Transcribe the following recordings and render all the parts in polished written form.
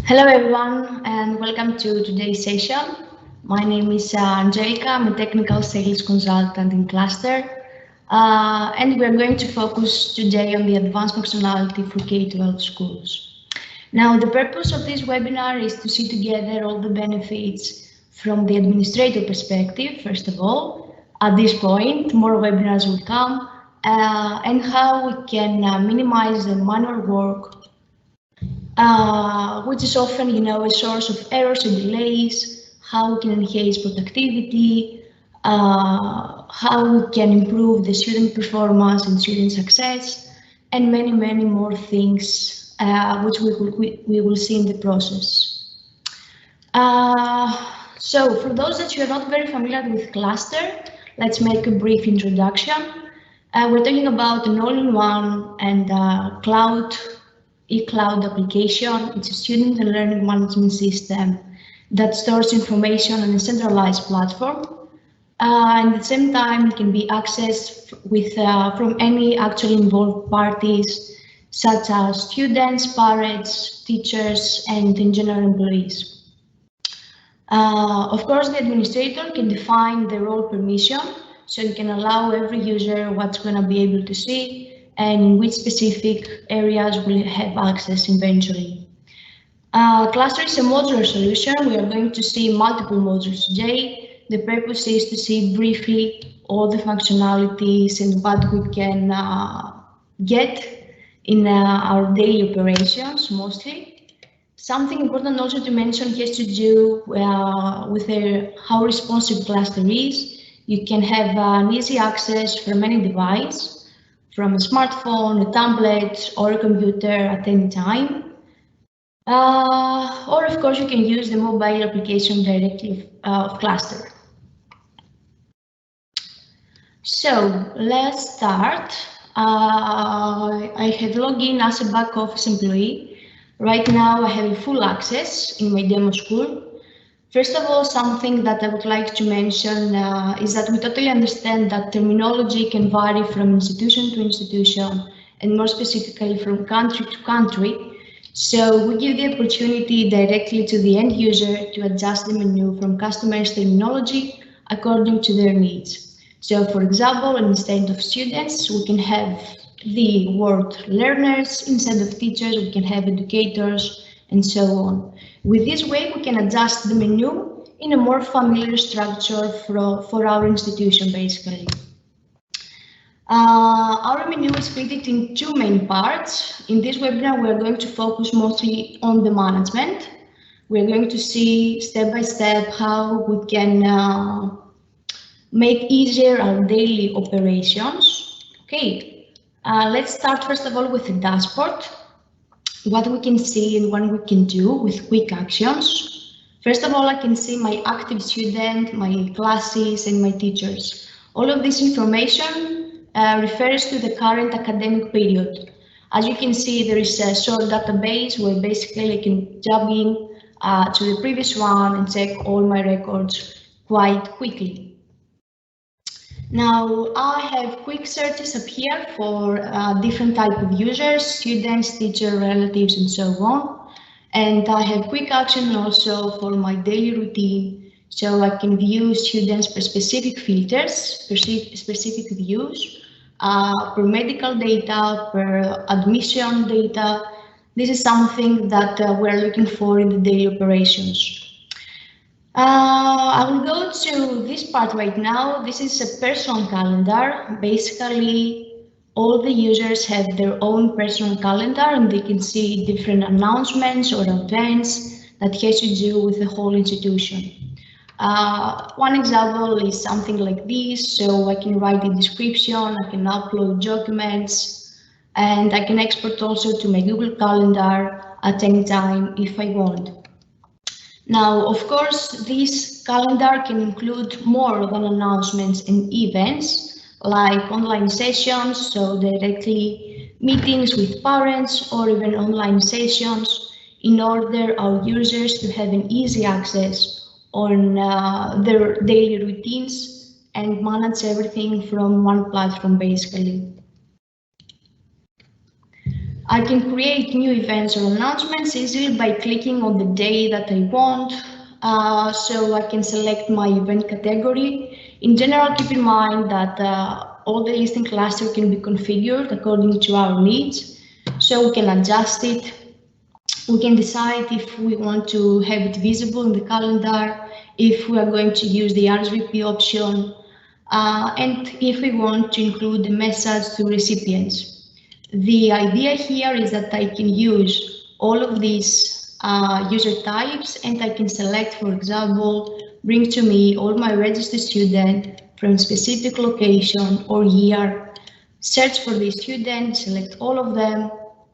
Hello everyone and welcome to today's session. My name is Angelika, I'm a technical sales consultant in Classter and we're going to focus today on the advanced functionality for K12 schools. Now the purpose of this webinar is to see together all the benefits from the administrator perspective, first of all. At this point, more webinars will come and how we can minimize the manual work which is often, a source of errors and delays, how we can enhance productivity, how we can improve the student performance and student success, and many, many more things which we will see in the process. So for those that you are not very familiar with Classter, let's make a brief introduction. We're talking about an all-in-one and cloud application. It's a student and learning management system that stores information on a centralized platform. And at the same time, it can be accessed with from any actually involved parties, such as students, parents, teachers, and in general employees. Of course, the administrator can define the role permission, so you can allow every user what's going to be able to see and in which specific areas will have access eventually. Classter is a modular solution. We are going to see multiple modules today. The purpose is to see briefly all the functionalities and what we can get in our daily operations mostly. Something important also to mention has to do with how responsive Classter is. You can have an easy access from any device, from a smartphone, a tablet, or a computer at any time. Or of course, you can use the mobile application directly of Classter. So let's start. I have logged in as a back office employee. Right now, I have full access in my demo school. First of all, something that I would like to mention is that we totally understand that terminology can vary from institution to institution and more specifically from country to country. So we give the opportunity directly to the end user to adjust the menu from customers' terminology according to their needs. So for example, instead of students, we can have the word learners. Instead of teachers, we can have educators and so on. With this way, we can adjust the menu in a more familiar structure for our institution, basically. Our menu is split in two main parts. In this webinar, we are going to focus mostly on the management. We're going to see step by step how we can make easier our daily operations. Okay, let's start first of all with the dashboard. What we can see and what we can do with quick actions. First of all, I can see my active student, my classes, and my teachers. All of this information refers to the current academic period. As you can see, there is a short database where basically I can jump in to the previous one and check all my records quite quickly. Now I have quick searches up here for different type of users, students, teacher, relatives, and so on. And I have quick action also for my daily routine. So I can view students per specific filters, specific views, per medical data, per admission data. This is something that we're looking for in the daily operations. I will go to this part right now. This is a personal calendar. Basically, all the users have their own personal calendar and they can see different announcements or events that has to do with the whole institution. One example is something like this. So I can write a description, I can upload documents, and I can export also to my Google Calendar at any time if I want. Now, of course, this calendar can include more than announcements and events, like online sessions, so directly meetings with parents, or even online sessions, in order our users to have an easy access on their daily routines and manage everything from one platform, basically. I can create new events or announcements easily by clicking on the day that I want. So I can select my event category. In general, keep in mind that all the listing cluster can be configured according to our needs. So we can adjust it. We can decide if we want to have it visible in the calendar, if we are going to use the RSVP option, and if we want to include the message to recipients. The idea here is that I can use all of these user types, and I can select, for example, bring to me all my registered student from specific location or year, search for the student, select all of them,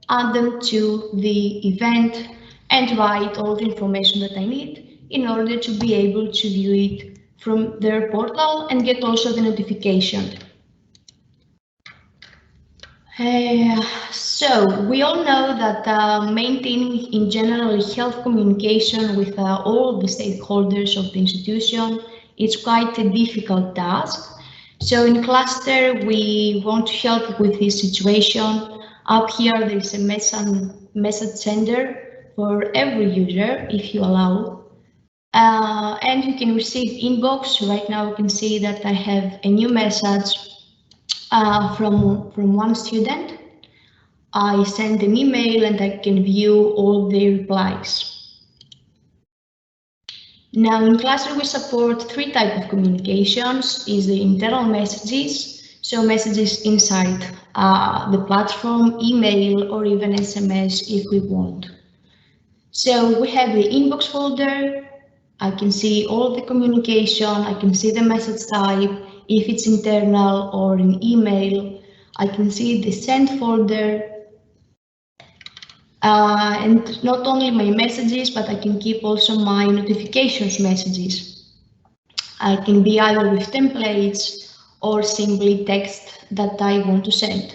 add them to the event, and write all the information that I need in order to be able to view it from their portal and get also the notification. So we all know that maintaining in general health communication with all the stakeholders of the institution is quite a difficult task. So in Classter, we want to help with this situation. Up here, there is a message sender for every user, if you allow. And you can receive inbox. Right now, you can see that I have a new message from one student. I send an email and I can view all the replies. Now in Classter we support three types of communications, is the internal messages, so messages inside the platform, email or even SMS if we want. So we have the inbox folder. I can see all the communication, I can see the message type, if it's internal or an email. I can see the send folder. And not only my messages, but I can keep also my notifications messages. I can be either with templates or simply text that I want to send.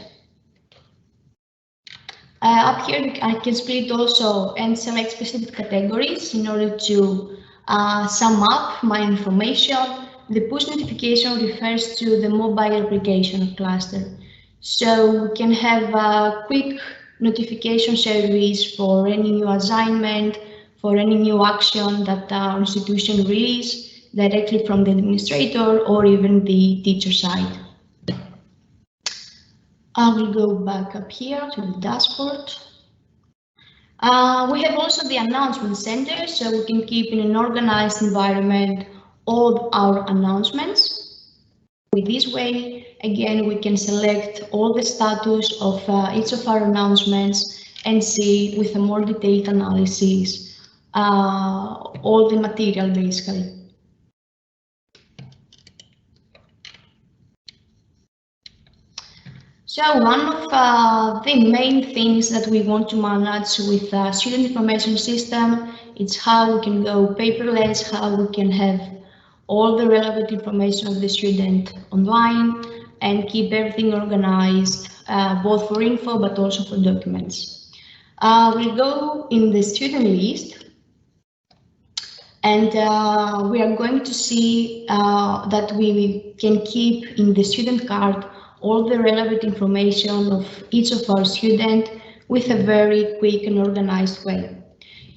Up here, I can split also and select specific categories in order to sum up my information. The push notification refers to the mobile application of Classter. So we can have a quick notification service for any new assignment, for any new action that our institution release directly from the administrator or even the teacher side. I will go back up here to the dashboard. We have also the announcement center, so we can keep in an organized environment all our announcements. With this way, again, we can select all the status of each of our announcements and see with a more detailed analysis all the material basically. So one of the main things that we want to manage with the student information system is how we can go paperless, how we can have all the relevant information of the student online and keep everything organized, both for info but also for documents. We'll go in the student list and we are going to see that we can keep in the student card all the relevant information of each of our students with a very quick and organized way.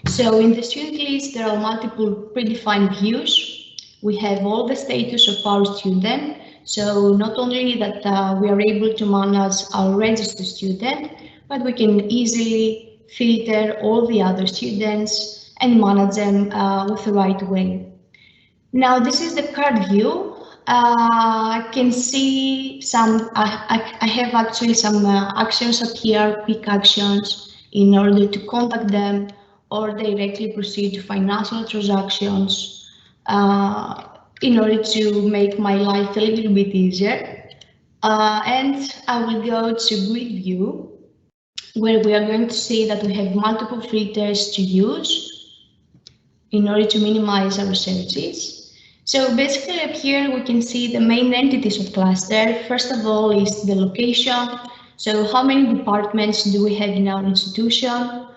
So in the student list, there are multiple predefined views. We have all the status of our student. So not only that we are able to manage our registered student, but we can easily filter all the other students and manage them with the right way. Now this is the card view. I can see some, I have actually some actions up here, quick actions in order to contact them or directly proceed to financial transactions in order to make my life a little bit easier. And I will go to grid view, where we are going to see that we have multiple filters to use in order to minimize our searches. So basically up here we can see the main entities of Classter. First of all is the location. So how many departments do we have in our institution?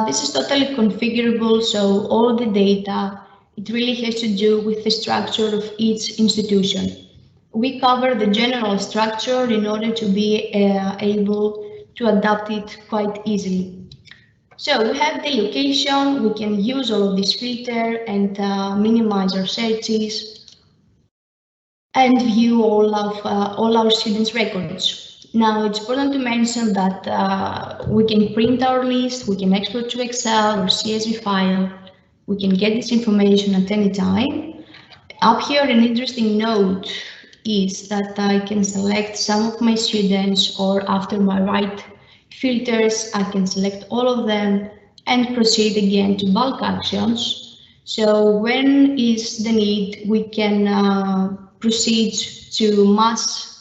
This is totally configurable, so all the data, it really has to do with the structure of each institution. We cover the general structure in order to be able adapt it quite easily. So we have the location, we can use all of this filter and minimize our searches and view all our students' records. Now it's important to mention that we can print our list, we can export to Excel or CSV file, we can get this information at any time. Up here, an interesting note is that I can select some of my students, or after my right filters, I can select all of them and proceed again to bulk actions. So when is the need, we can proceed to mass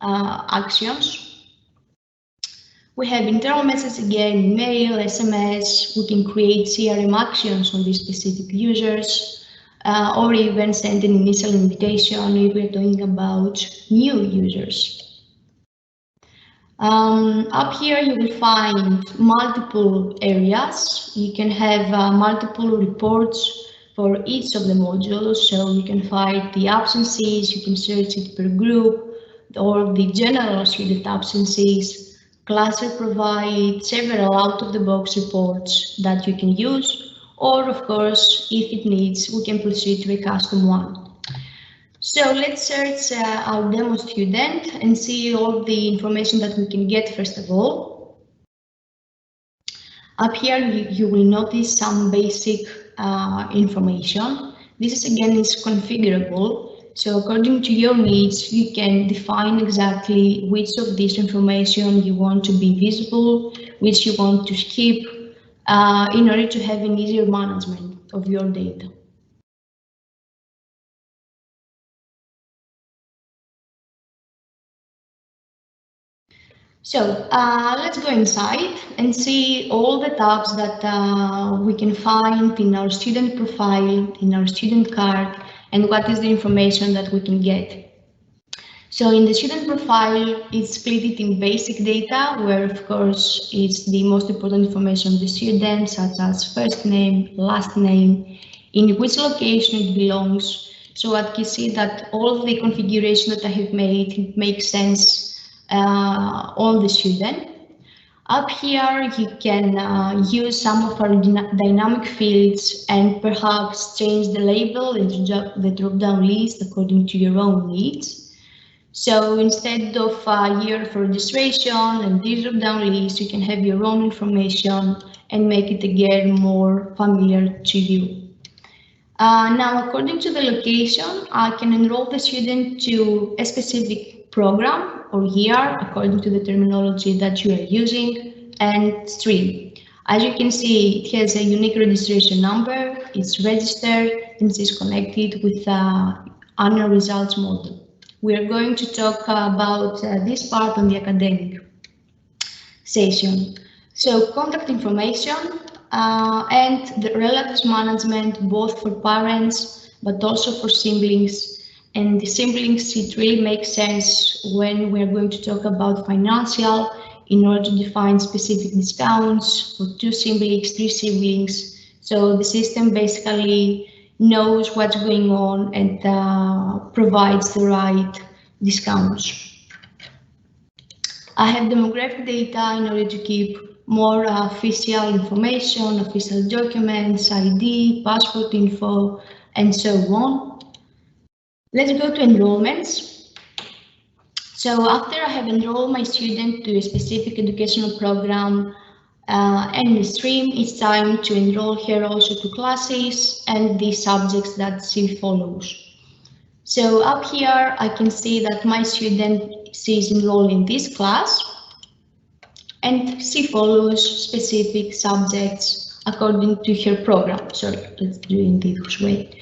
actions. We have internal messages again, email, SMS. We can create CRM actions on these specific users, or even send an initial invitation if we're talking about new users. Up here you will find multiple areas. You can have multiple reports for each of the modules, so you can find the absences, you can search it per group, or the general student absences. Classer provides several out-of-the-box reports that you can use, or of course, if it needs, we can proceed to a custom one. So let's search our demo student and see all the information that we can get first of all. Up here you will notice some basic information. This again is configurable. So according to your needs, you can define exactly which of this information you want to be visible, which you want to skip, in order to have an easier management of your data. So let's go inside and see all the tabs that we can find in our student profile, in our student card, and what is the information that we can get. So in the student profile, it's split it in basic data, where of course it's the most important information of the student, such as first name, last name, in which location it belongs. So I can see that all of the configuration that I have made makes sense on the student. Up here, you can use some of our dynamic fields and perhaps change the label and the drop-down list according to your own needs. So instead of year for registration and this drop-down list, you can have your own information and make it again more familiar to you. Now, according to the location, I can enroll the student to a specific program or year according to the terminology that you are using, and stream. As you can see, it has a unique registration number, it's registered, and it is connected with annual results model. We are going to talk about this part on the academic session. So contact information and the relatives management, both for parents, but also for siblings. And the siblings, it really makes sense when we're going to talk about financial, in order to define specific discounts for 2 siblings, 3 siblings. So the system basically knows what's going on and provides the right discounts. I have demographic data in order to keep more official information, official documents, ID, passport info, and so on. Let's go to enrollments. So after I have enrolled my student to a specific educational program and the stream, it's time to enroll her also to classes and the subjects that she follows. So up here, I can see that my student is enrolled in this class and she follows specific subjects according to her program. Sorry, let's do it in this way.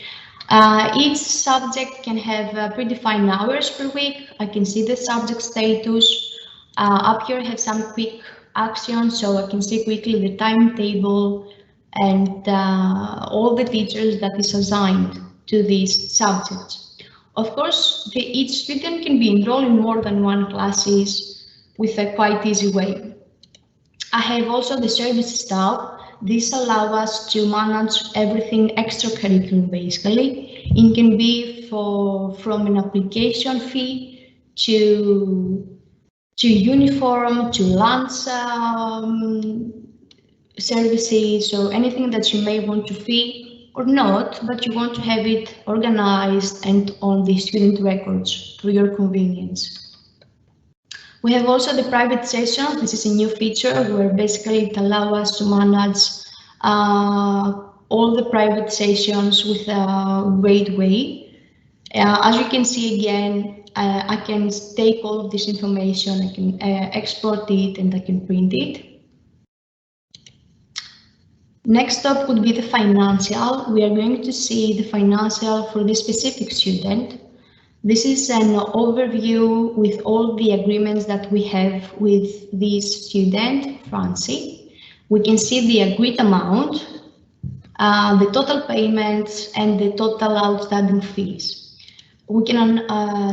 Each subject can have predefined hours per week. I can see the subject status. Up here I have some quick actions, so I can see quickly the timetable and all the teachers that is assigned to these subjects. Of course, each student can be enrolled in more than one classes with a quite easy way. I have also the services tab. This allows us to manage everything extracurricular basically. It can be from an application fee to to uniform, to lunch services, or anything that you may want to fee or not, but you want to have it organized and on the student records for your convenience. We have also the private sessions. This is a new feature where basically it allows us to manage all the private sessions with a great way. As you can see again, I can take all of this information, I can export it, and I can print it. Next up would be the financial. We are going to see the financial for this specific student. This is an overview with all the agreements that we have with this student, Francie. We can see the agreed amount, the total payments, and the total outstanding fees. We can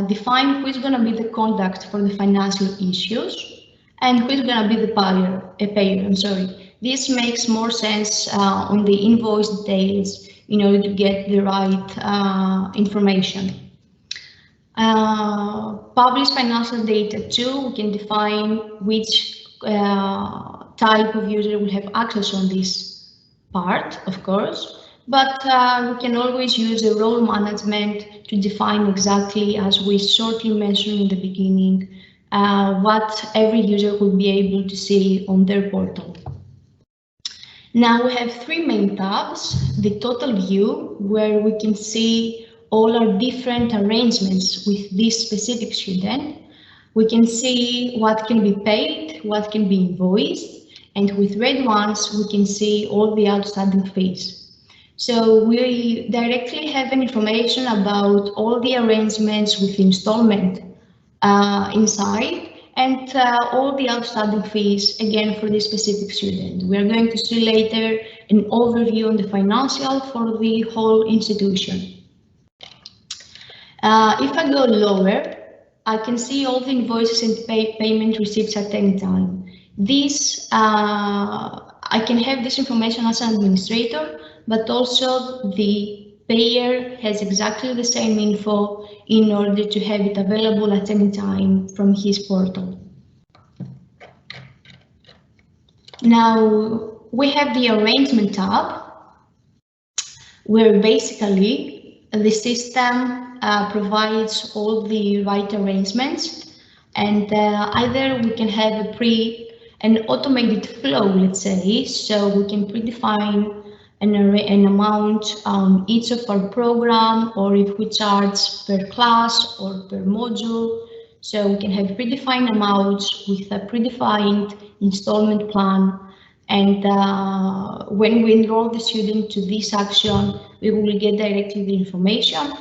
define who is going to be the contact for the financial issues and who is going to be the payer. This makes more sense on the invoice details in order to get the right information. Publish financial data too. We can define which type of user will have access on this part, of course, but we can always use a role management to define exactly, as we shortly mentioned in the beginning, what every user will be able to see on their portal. Now we have three main tabs: the total view, where we can see all our different arrangements with this specific student. We can see what can be paid, what can be invoiced, and with red ones, we can see all the outstanding fees. So we directly have information about all the arrangements with installment inside, and all the outstanding fees, again, for this specific student. We are going to see later an overview on the financial for the whole institution. If I go lower, I can see all the invoices and payment receipts at any time. This, I can have this information as an administrator, but also the payer has exactly the same info in order to have it available at any time from his portal. Now we have the arrangement tab, where basically the system provides all the right arrangements, and either we can have an automated flow, let's say, so we can predefine an amount on each of our program, or if we charge per class or per module. So we can have predefined amounts with a predefined installment plan. And when we enroll the student to this action, we will get directly the information,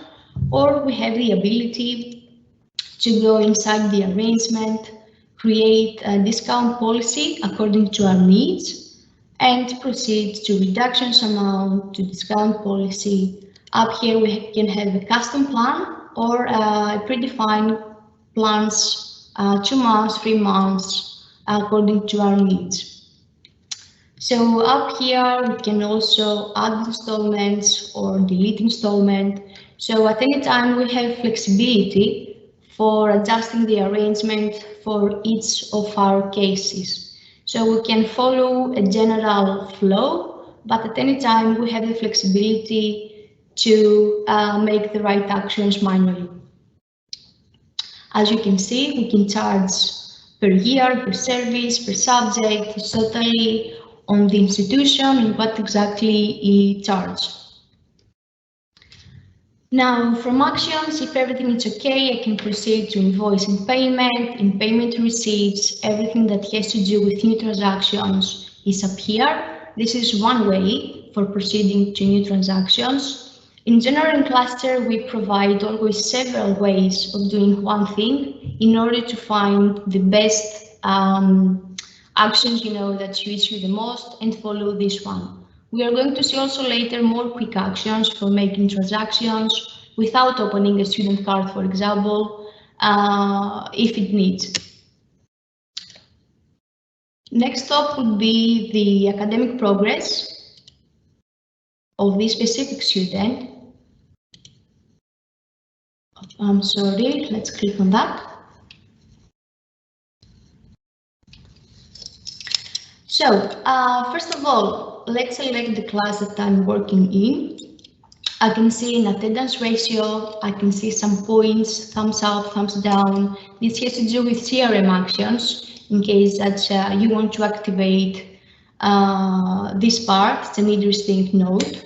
or we have the ability to go inside the arrangement, create a discount policy according to our needs, and proceed to reductions amount, to discount policy. Up here we can have a custom plan or predefined plans, 2 months, 3 months, according to our needs. So up here we can also add installments or delete installment. So at any time we have flexibility for adjusting the arrangement for each of our cases. So we can follow a general flow, but at any time we have the flexibility to make the right actions manually. As you can see, we can charge per year, per service, per subject. It's totally on the institution and what exactly it charges. Now, from actions, if everything is okay, I can proceed to invoice and payment. In payment receipts, everything that has to do with new transactions is up here. This is one way for proceeding to new transactions. In general, in Classter, we provide always several ways of doing one thing in order to find the best actions, that suits you the most, and follow this one. We are going to see also later more quick actions for making transactions without opening a student card, for example, if it needs. Next up would be the academic progress of this specific student. I'm sorry, let's click on that. So, first of all, let's select the class that I'm working in. I can see an attendance ratio, I can see some points, thumbs up, thumbs down. This has to do with CRM actions in case that you want to activate this part. It's an interesting note.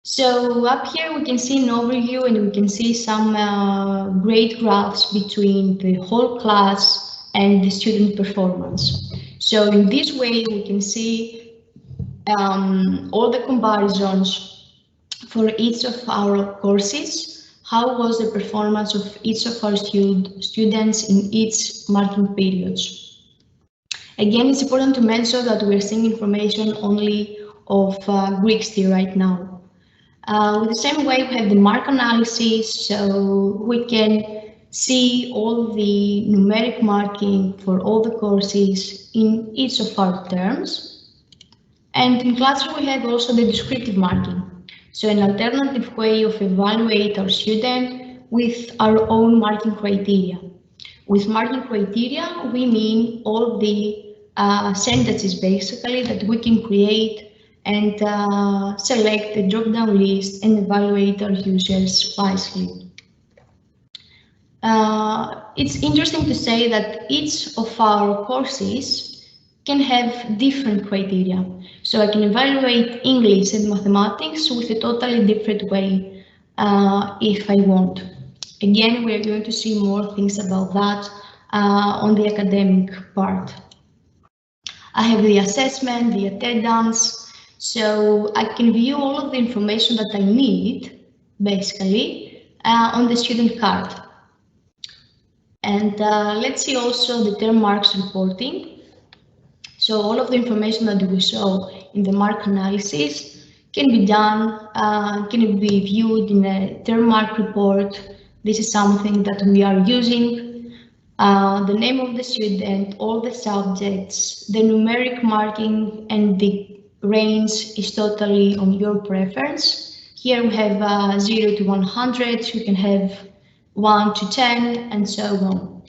So up here we can see an overview and we can see some great graphs between the whole class and the student performance. So in this way we can see all the comparisons for each of our courses. How was the performance of each of our students in each marking periods? Again, it's important to mention that we're seeing information only of Greek STI right now. With the same way, we have the mark analysis, so we can see all the numeric marking for all the courses in each of our terms. And in Classter, we have also the descriptive marking, so an alternative way of evaluate our student with our own marking criteria. With marking criteria, we mean all the sentences basically that we can create and select the drop-down list and evaluate our users wisely. It's interesting to say that each of our courses can have different criteria. So I can evaluate English and mathematics with a totally different way if I want. Again, we're going to see more things about that on the academic part. I have the assessment, the attendance, so I can view all of the information that I need, basically, on the student card. And let's see also the term marks reporting. So all of the information that we saw in the mark analysis can be done, can be viewed in a term mark report. This is something that we are using. The name of the student, all the subjects, the numeric marking, and the range is totally on your preference. Here we have 0 to 100, you can have 1 to 10, and so on.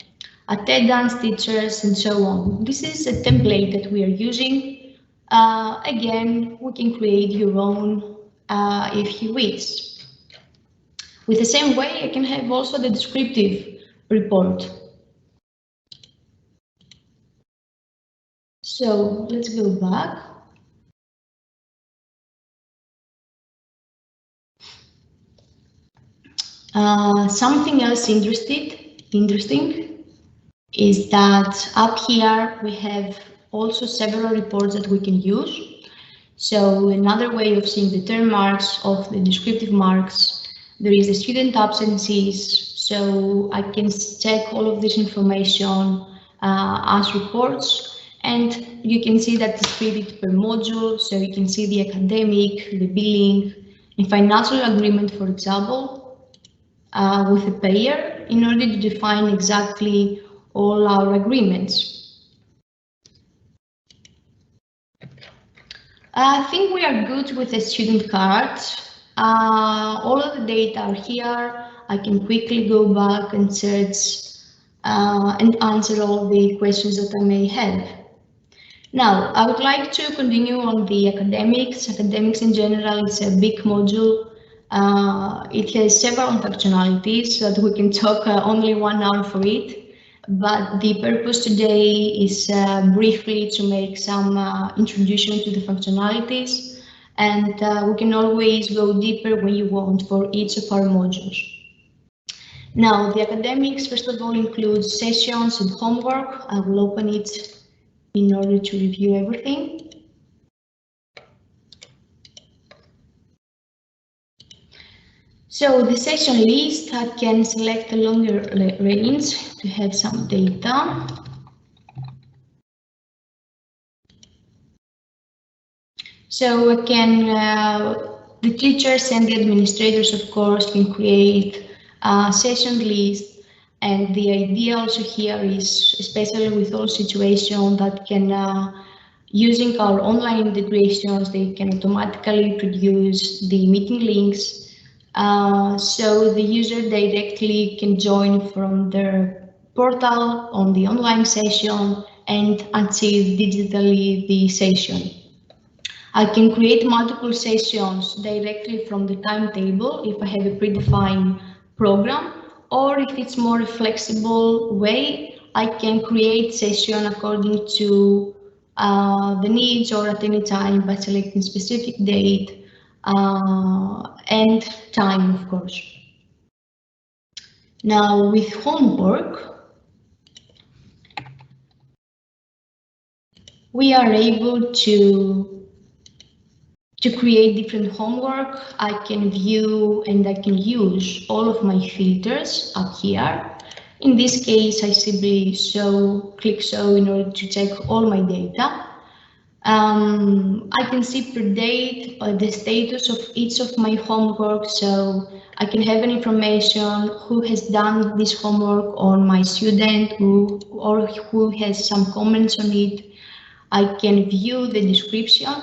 Attendance, teachers, and so on. This is a template that we are using. Again, we can create your own if you wish. With the same way, I can have also the descriptive report. So let's go back. Something else interesting is that up here we have also several reports that we can use. So another way of seeing the term marks of the descriptive marks, there is the student absences. So I can check all of this information as reports, and you can see that it's split per module. So you can see the academic, the billing, and financial agreement, for example, with a payer in order to define exactly all our agreements. I think we are good with the student cards. All of the data are here. I can quickly go back and search and answer all the questions that I may have. Now, I would like to continue on the academics. Academics in general is a big module. It has several functionalities so that we can talk only 1 hour for it. But the purpose today is briefly to make some introduction to the functionalities, and we can always go deeper when you want for each of our modules. Now, the academics, first of all, includes sessions and homework. I will open it in order to review everything. So the session list, I can select a longer range to have some data. So I can, the teachers and the administrators, of course, can create a session list. And the idea also here is, especially with all situations that can, using our online integrations, they can automatically produce the meeting links. So the user directly can join from their portal on the online session and achieve digitally the session. I can create multiple sessions directly from the timetable if I have a predefined program, or if it's more a flexible way, I can create session according to the needs or at any time by selecting specific date and time, of course. Now with homework, we are able to create different homework. I can view and I can use all of my filters up here. In this case, I simply click show in order to check all my data. I can see per date the status of each of my homework, so I can have an information who has done this homework on my student or who has some comments on it. I can view the description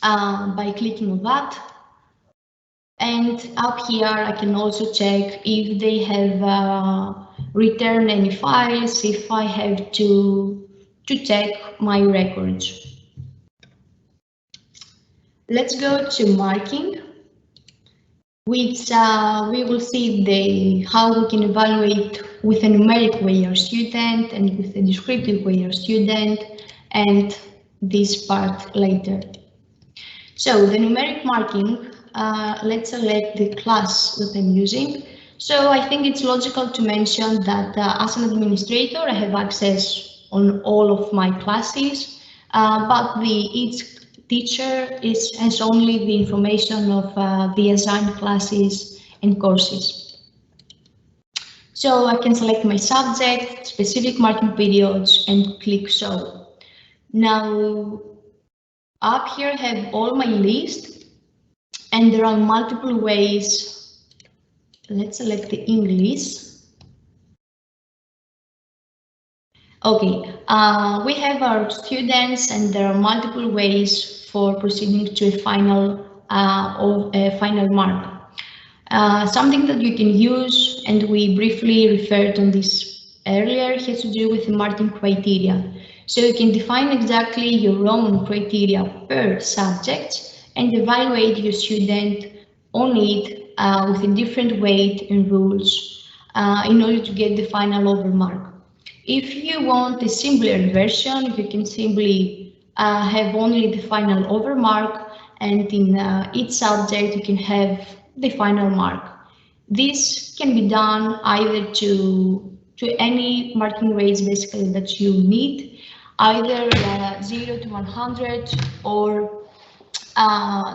by clicking on that, and up here I can also check if they have returned any files, if I have to check my records. Let's go to marking, which we will see how we can evaluate with a numeric way our student and with a descriptive way our student, and this part later. So the numeric marking, let's select the class that I'm using. So I think it's logical to mention that as an administrator, I have access on all of my classes, but each teacher has only the information of the assigned classes and courses. So I can select my subject, specific marking periods, and click show. Now, up here I have all my list, and there are multiple ways. Let's select the English. Okay, we have our students, and there are multiple ways for proceeding to a final mark. Something that you can use, and we briefly referred on this earlier, has to do with the marking criteria. So you can define exactly your own criteria per subject and evaluate your student on it with a different weight and rules in order to get the final overmark. If you want a simpler version, you can simply have only the final overmark, and in each subject you can have the final mark. This can be done either to any marking rates basically that you need, either 0 to 100 or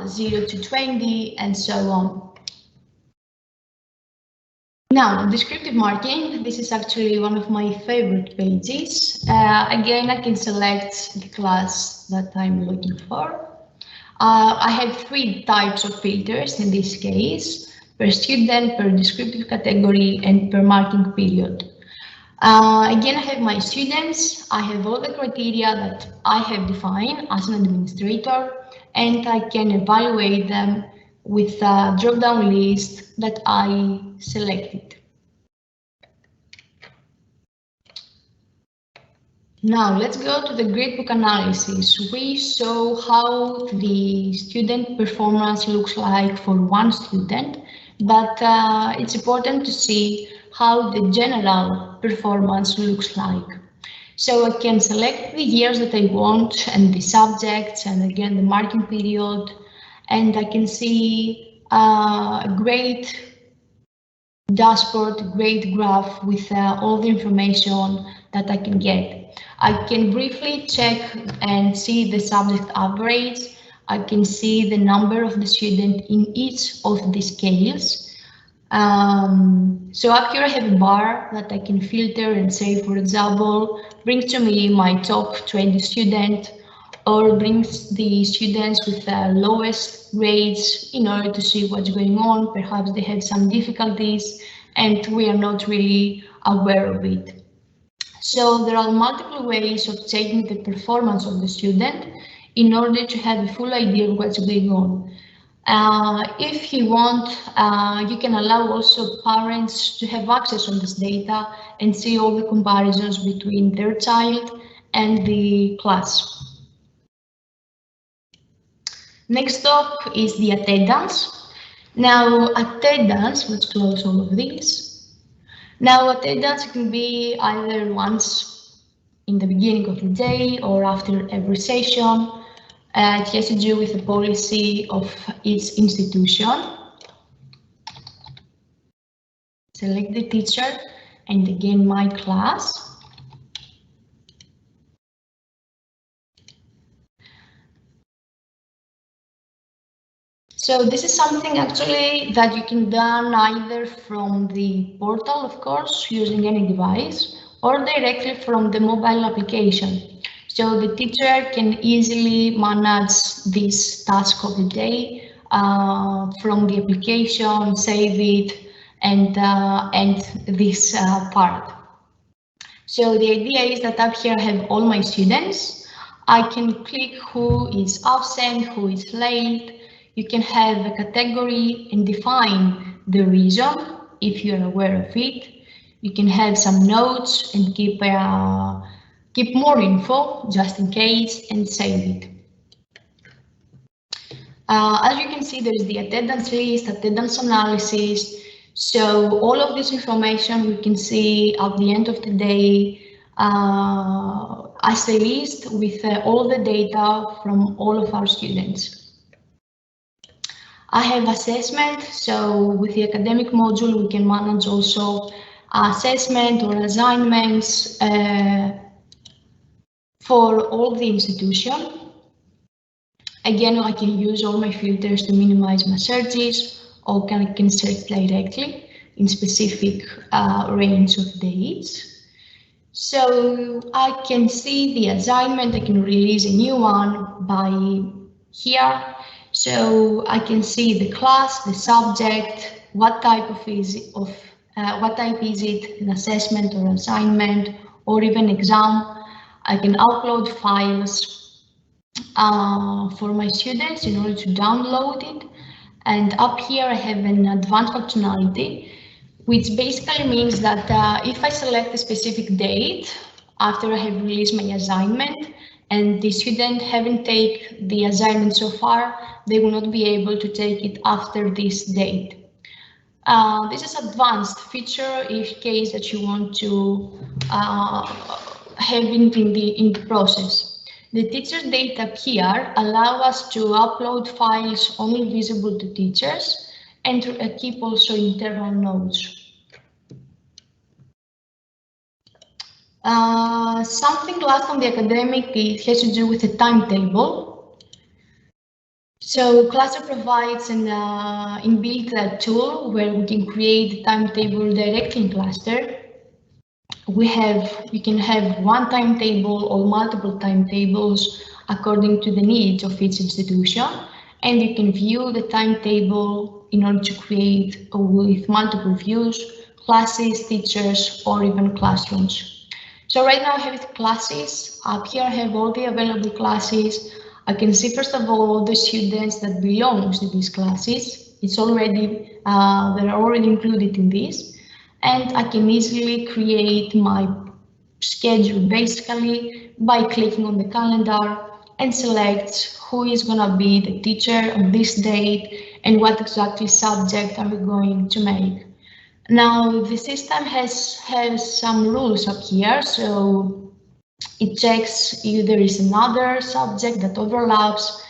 0 to 20 and so on. Now, descriptive marking, this is actually one of my favorite pages. Again, I can select the class that I'm looking for. I have 3 types of filters in this case: per student, per descriptive category, and per marking period. Again, I have my students, I have all the criteria that I have defined as an administrator, and I can evaluate them with a drop-down list that I selected. Now let's go to the gradebook analysis. We saw how the student performance looks like for one student, but it's important to see how the general performance looks like. So I can select the years that I want and the subjects, and again the marking period, and I can see a great dashboard, great graph with all the information that I can get. I can briefly check and see the subject average. I can see the number of the student in each of the scales. So up here I have a bar that I can filter and say, for example, bring to me my top 20 student, or brings the students with the lowest grades in order to see what's going on. Perhaps they had some difficulties and we are not really aware of it. So there are multiple ways of checking the performance of the student in order to have a full idea of what's going on. If you want, you can allow also parents to have access on this data and see all the comparisons between their child and the class. Next up is the attendance. Now attendance, let's close all of these. Now attendance can be either once in the beginning of the day or after every session. It has to do with the policy of each institution. Select the teacher and again my class. So this is something actually that you can do either from the portal, of course, using any device, or directly from the mobile application. So the teacher can easily manage this task of the day from the application, save it, and this part. So the idea is that up here I have all my students. I can click who is absent, who is late. You can have a category and define the reason if you're aware of it. You can have some notes and keep more info just in case and save it. As you can see, there is the attendance list, attendance analysis. So all of this information we can see at the end of the day as a list with all the data from all of our students. I have assessment, so with the academic module we can manage also assessment or assignments for all the institution. Again, I can use all my filters to minimize my searches, or I can search directly in specific range of dates. So I can see the assignment, I can release a new one by here. So I can see the class, the subject, what type is it, an assessment or assignment, or even exam. I can upload files for my students in order to download it. And up here I have an advanced functionality, which basically means that if I select a specific date after I have released my assignment and the student haven't taken the assignment so far, they will not be able to take it after this date. This is advanced feature in case that you want to have it in the process. The teacher's data up here allow us to upload files only visible to teachers and to keep also internal notes. Something last on the academic, it has to do with the timetable. So Classter provides an inbuilt tool where we can create the timetable directly in Classter. We can have one timetable or multiple timetables according to the needs of each institution, and you can view the timetable in order to create with multiple views, classes, teachers, or even classrooms. So right now I have classes. Up here I have all the available classes. I can see first of all the students that belongs to these classes. It's already they're already included in this, and I can easily create my schedule basically by clicking on the calendar and select who is gonna be the teacher on this date and what exactly subject are we going to make. Now the system has some rules up here, so it checks if there is another subject that overlaps,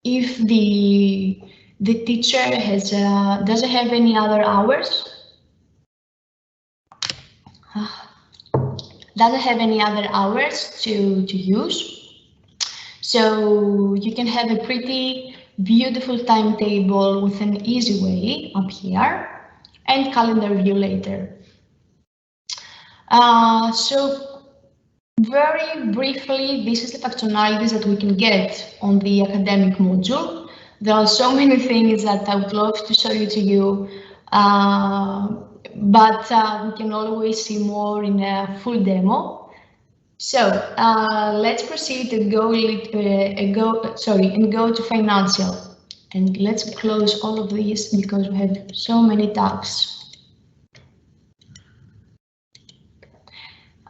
if the teacher has doesn't have any other hours, to use. So you can have a pretty beautiful timetable with an easy way up here, and calendar view later. So very briefly, this is the functionalities that we can get on the academic module. There are so many things that I would love to show to you, but we can always see more in a full demo. So let's proceed and go to financial. And let's close all of these because we have so many tabs.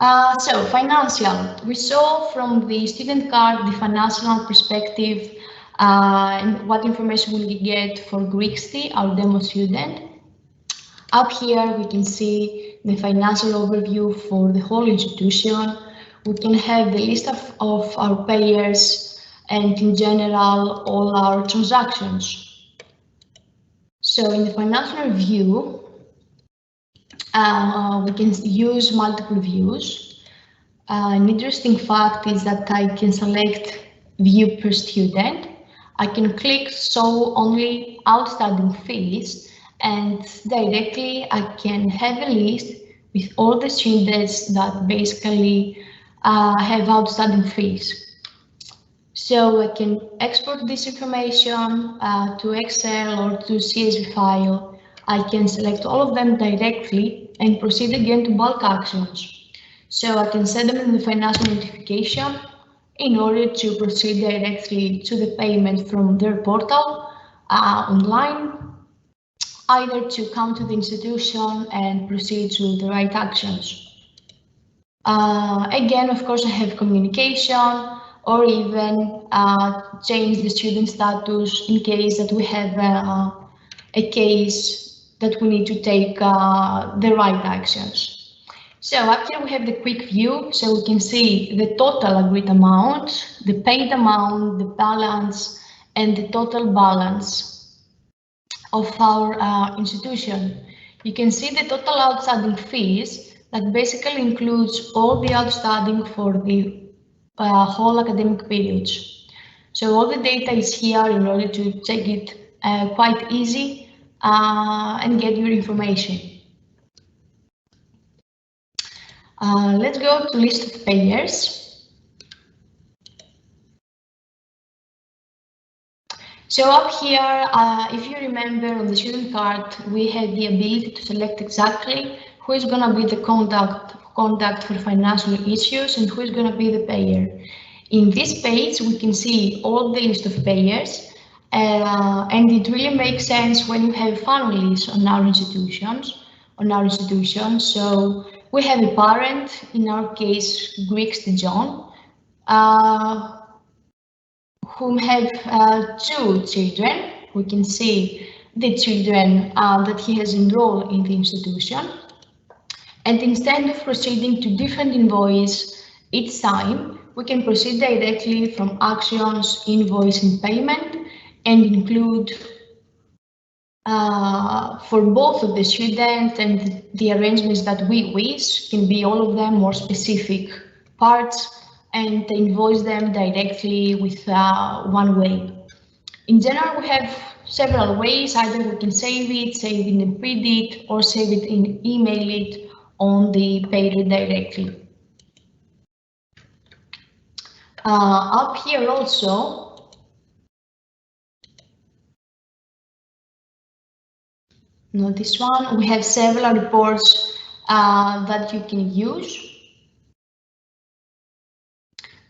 So financial, we saw from the student card the financial perspective and what information will we get for Grixty, our demo student. Up here we can see the financial overview for the whole institution. We can have the list of our payers and in general all our transactions. So in the financial view, we can use multiple views. An interesting fact is that I can select view per student. I can click show only outstanding fees, and directly I can have a list with all the students that basically have outstanding fees. So I can export this information to Excel or to CSV file. I can select all of them directly and proceed again to bulk actions. So I can set them in the financial notification in order to proceed directly to the payment from their portal online, either to come to the institution and proceed to the right actions. Again, of course, I have communication or even change the student status in case that we have a case that we need to take the right actions. So up here we have the quick view, so we can see the total agreed amount, the paid amount, the balance, and the total balance of our institution. You can see the total outstanding fees that basically includes all the outstanding for the whole academic periods. So all the data is here in order to check it quite easy and get your information. Let's go to list of payers. So up here, if you remember on the student card, we had the ability to select exactly who is going to be the contact for financial issues and who is going to be the payer. In this page, we can see all the list of payers, and it really makes sense when you have families on our institution. So we have a parent, in our case, Grixty John, whom have 2 children. We can see the children that he has enrolled in the institution. And instead of proceeding to different invoice each time, we can proceed directly from actions, invoice, and payment, and include for both of the students and the arrangements that we wish, can be all of them or specific parts, and invoice them directly with one way. In general, we have several ways. Either we can save it in the predit, or save it in email it on the payroll directly. Up here also, not this one, we have several reports that you can use.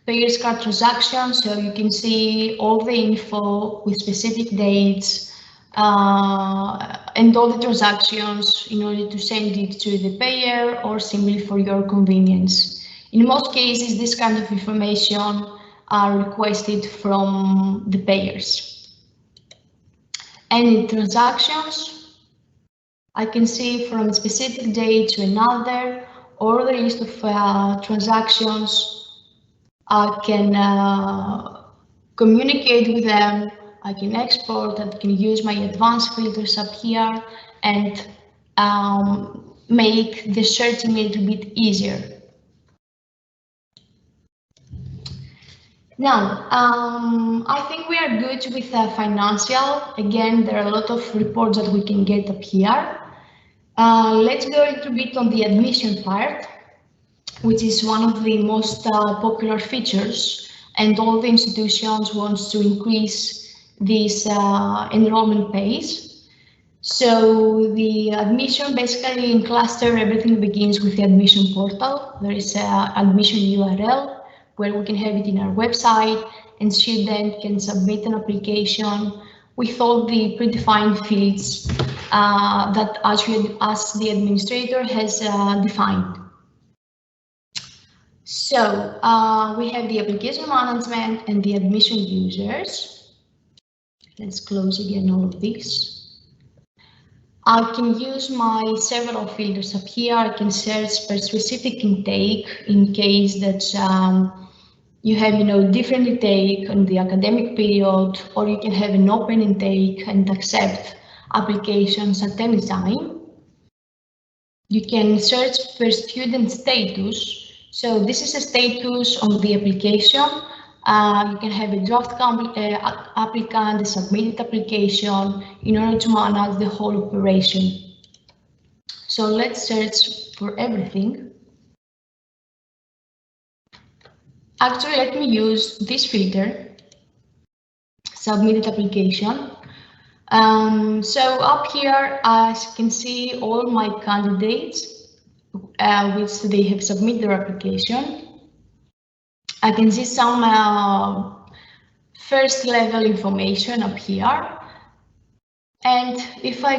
Payers card transactions, so you can see all the info with specific dates and all the transactions in order to send it to the payer or simply for your convenience. In most cases, this kind of information are requested from the payers. And in transactions, I can see from a specific date to another, or the list of transactions. I can communicate with them, I can export, I can use my advanced filters up here and make the searching a little bit easier. Now, I think we are good with financial. Again, there are a lot of reports that we can get up here. Let's go a little bit on the admission part, which is one of the most popular features, and all the institutions want to increase this enrollment pace. So the admission, basically in Classter, everything begins with the admission portal. There is an admission URL where we can have it in our website, and student can submit an application with all the predefined fields that as the administrator has defined. So we have the application management and the admission users. Let's close again all of this. I can use my several filters up here. I can search per specific intake in case that you have, different intake on the academic period, or you can have an open intake and accept applications at any time. You can search per student status. So this is a status on the application. You can have a draft applicant, a submitted application in order to manage the whole operation. So let's search for everything. Actually, let me use this filter, submitted application. So up here, as you can see, all my candidates which they have submitted their application. I can see some first level information up here. And if I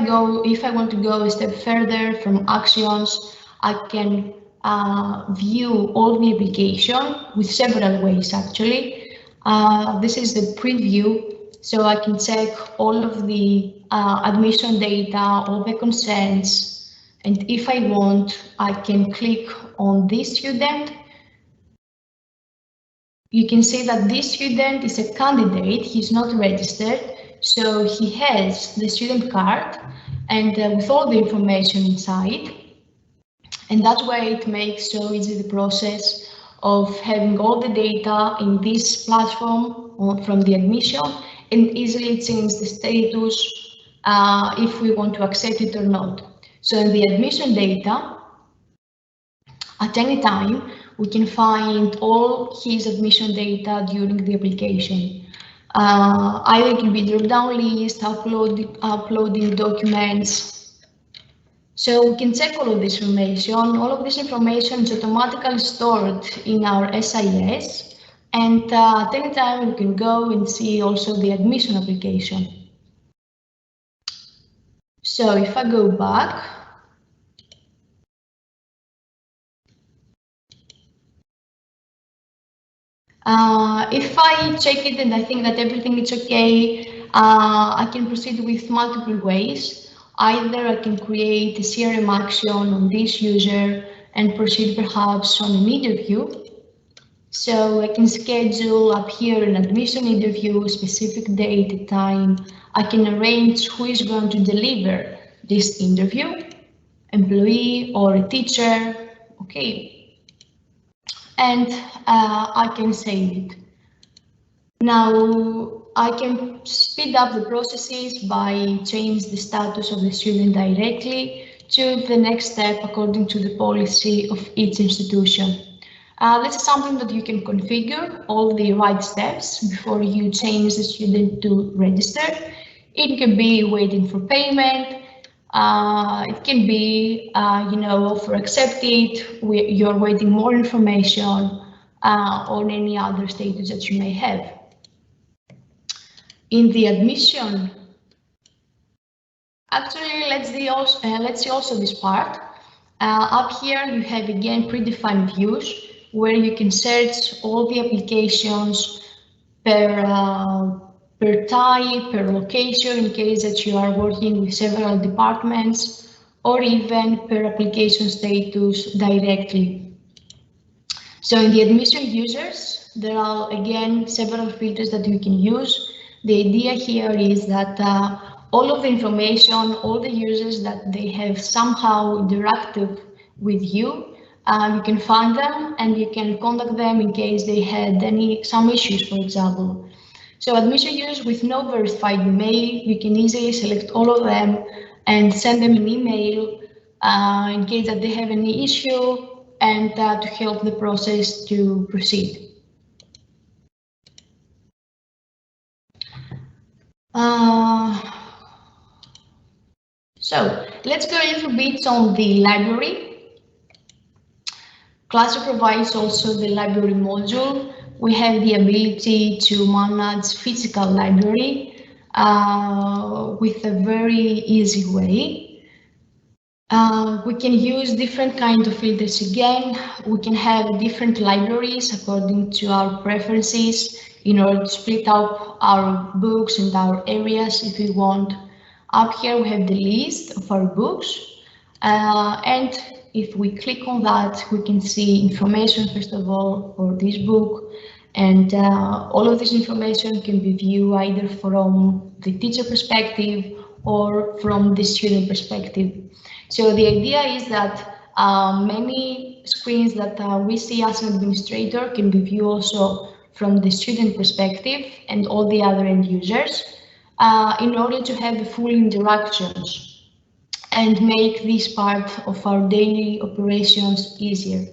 want to go a step further from actions, I can view all the application with several ways actually. This is the preview, so I can check all of the admission data, all the consents, and if I want, I can click on this student. You can see that this student is a candidate, he's not registered, so he has the student card and with all the information inside. And that way it makes so easy the process of having all the data in this platform from the admission and easily change the status if we want to accept it or not. So in the admission data, at any time, we can find all his admission data during the application. Either it can be drop-down list, uploading documents. So we can check all of this information. All of this information is automatically stored in our SIS, and at any time we can go and see also the admission application. So if I go back, if I check it and I think that everything is okay, I can proceed with multiple ways. Either I can create a CRM action on this user and proceed perhaps on an interview. So I can schedule up here an admission interview, specific date, time. I can arrange who is going to deliver this interview, employee or a teacher, okay. And I can save it. Now I can speed up the processes by changing the status of the student directly to the next step according to the policy of each institution. This is something that you can configure all the right steps before you change the student to register. It can be waiting for payment. It can be, offer accepted, you're waiting more information on any other status that you may have. In the admission, actually, let's see also this part. Up here, you have again predefined views where you can search all the applications per type, per location, in case that you are working with several departments, or even per application status directly. So in the admission users, there are again several filters that you can use. The idea here is that all of the information, all the users that they have somehow interacted with you, you can find them and you can contact them in case they had some issues, for example. So admission users with no verified email, you can easily select all of them and send them an email in case that they have any issue and to help the process to proceed. So let's go a little bit on the library. Classter provides also the library module. We have the ability to manage physical library with a very easy way. We can use different kinds of filters again. We can have different libraries according to our preferences in order to split up our books and our areas if we want. Up here we have the list of our books, and if we click on that, we can see information first of all for this book, and all of this information can be viewed either from the teacher perspective or from the student perspective. So the idea is that many screens that we see as an administrator can be viewed also from the student perspective and all the other end users in order to have the full interactions and make this part of our daily operations easier.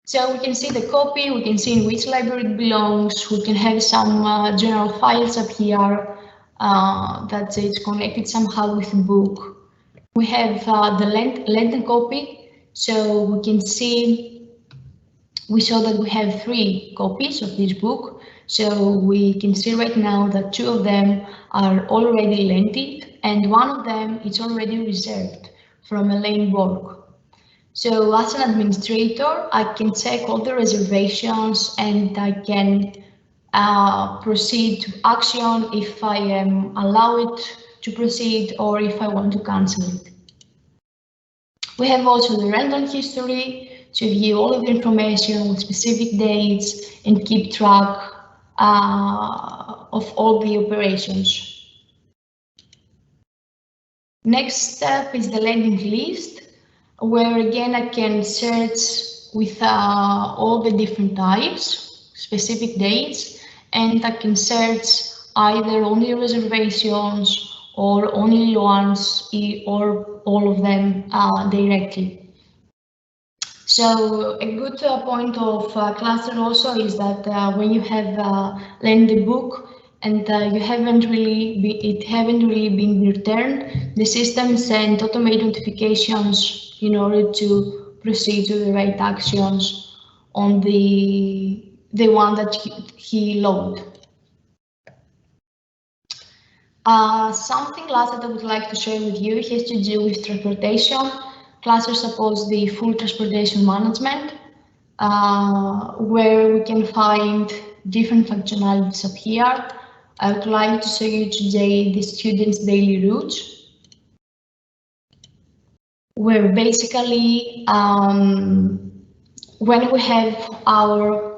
So we can see the copy, we can see in which library it belongs, we can have some general files up here that it's connected somehow with the book. We have the length and copy, so we can see, we saw that we have 3 copies of this book. So we can see right now that 2 of them are already lengthed and 1 of them is already reserved from Elaine Borg. So as an administrator, I can check all the reservations and I can proceed to action if I am allowed to proceed or if I want to cancel it. We have also the rental history to view all of the information with specific dates and keep track of all the operations. Next step is the landing list, where again I can search with all the different types, specific dates, and I can search either only reservations or only ones or all of them directly. So a good point of Classter also is that when you have landed the book and it haven't really been returned, the system sends automated notifications in order to proceed to the right actions on the one that he loaded. Something last that I would like to share with you has to do with transportation. Classter supports the full transportation management, where we can find different functionalities up here. I would like to show you today the students' daily routes, where basically when we have our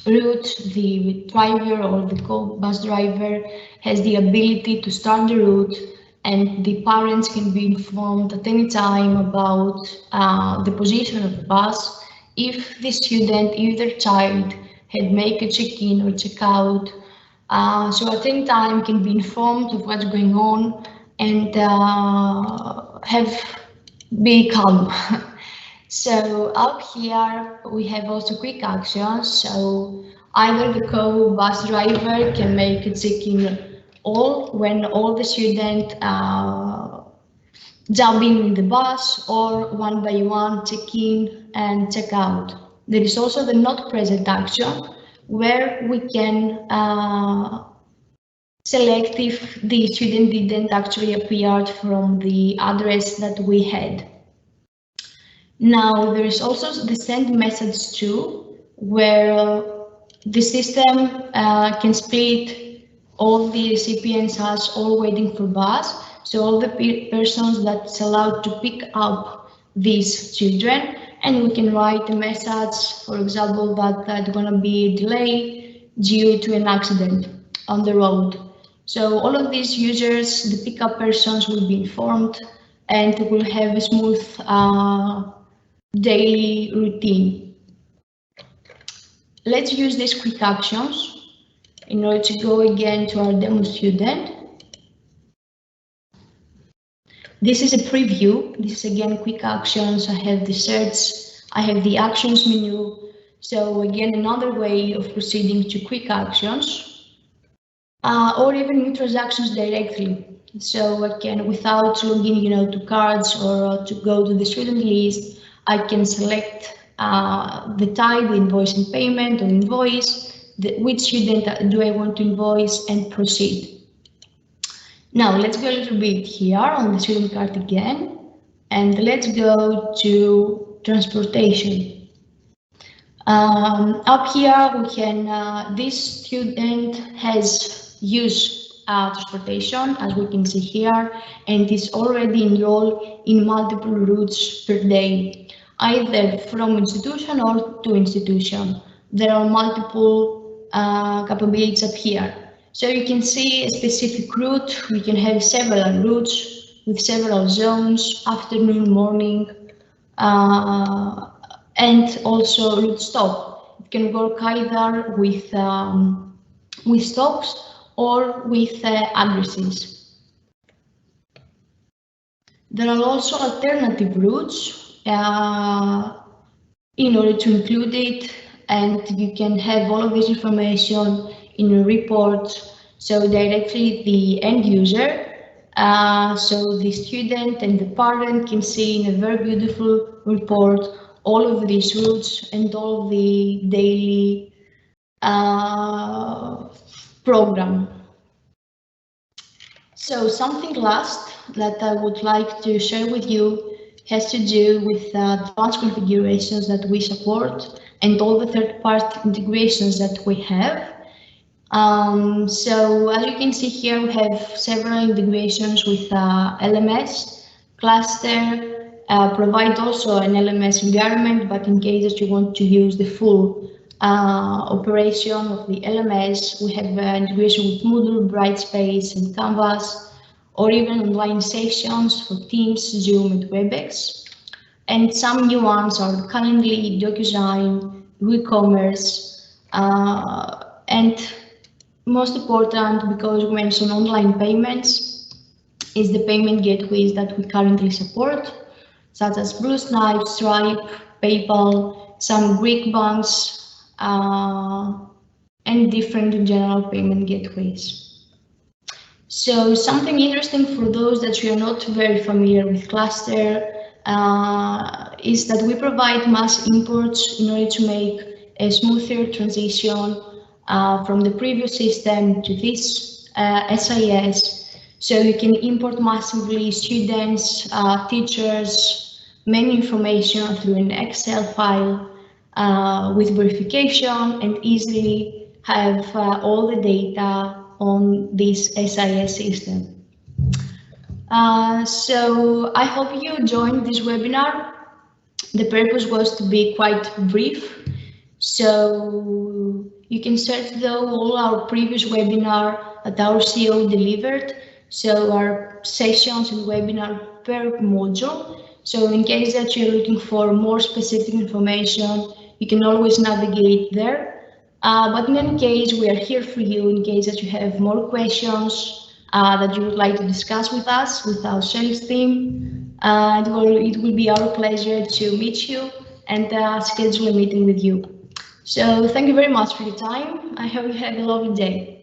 route, the driver or the bus driver has the ability to start the route, and the parents can be informed at any time about the position of the bus. If the student, if their child had made a check-in or check-out, so at any time can be informed of what's going on and be calm. So up here we have also quick actions. So either the bus driver can make a check-in when all the students jump in the bus, or one by one check in and check out. There is also the not present action, where we can select if the student didn't actually appear from the address that we had. Now there is also the send message too, where the system can split all the recipients as all waiting for bus. So all the persons that's allowed to pick up these children, and we can write a message, for example, that there's going to be a delay due to an accident on the road. So all of these users, the pickup persons, will be informed and will have a smooth daily routine. Let's use these quick actions in order to go again to our demo student. This is a preview. This is again quick actions. I have the search, I have the actions menu. So again, another way of proceeding to quick actions, or even new transactions directly. So I can, without logging, to cards or to go to the student list, I can select the type, invoice and payment, or invoice, which student do I want to invoice, and proceed. Now let's go a little bit here on the student card again And let's go to transportation. Up here we can, this student has used transportation, as we can see here, and is already enrolled in multiple routes per day, either from institution or to institution. There are multiple capabilities up here. So you can see a specific route. We can have several routes with several zones, afternoon, morning, and also route stop. It can work either with stops or with addresses. There are also alternative routes in order to include it, and you can have all of this information in a report, so directly the end user, so the student and the parent can see in a very beautiful report all of these routes and all the daily program. So something last that I would like to share with you has to do with advanced configurations that we support and all the third-party integrations that we have. So as you can see here, we have several integrations with LMS. Classter provide also an LMS environment, but in case that you want to use the full operation of the LMS, we have integration with Moodle, Brightspace, and Canvas, or even online sessions for Teams, Zoom, and WebEx. And some new ones are Calendly, DocuSign, WooCommerce, and most important, because we mentioned online payments, is the payment gateways that we currently support, such as BlueSnipe, Stripe, PayPal, some Greek banks, and different general payment gateways. So something interesting for those that you are not very familiar with Classter is that we provide mass imports in order to make a smoother transition from the previous system to this SIS. So you can import massively students, teachers, many information through an Excel file with verification, and easily have all the data on this SIS system. So I hope you joined this webinar. The purpose was to be quite brief. So you can search though all our previous webinar that our CEO delivered. So our sessions and webinar per module. So in case that you're looking for more specific information, you can always navigate there. But in any case, we are here for you in case that you have more questions that you would like to discuss with us, with our sales team. It will be our pleasure to meet you and schedule a meeting with you. So thank you very much for your time. I hope you have a lovely day.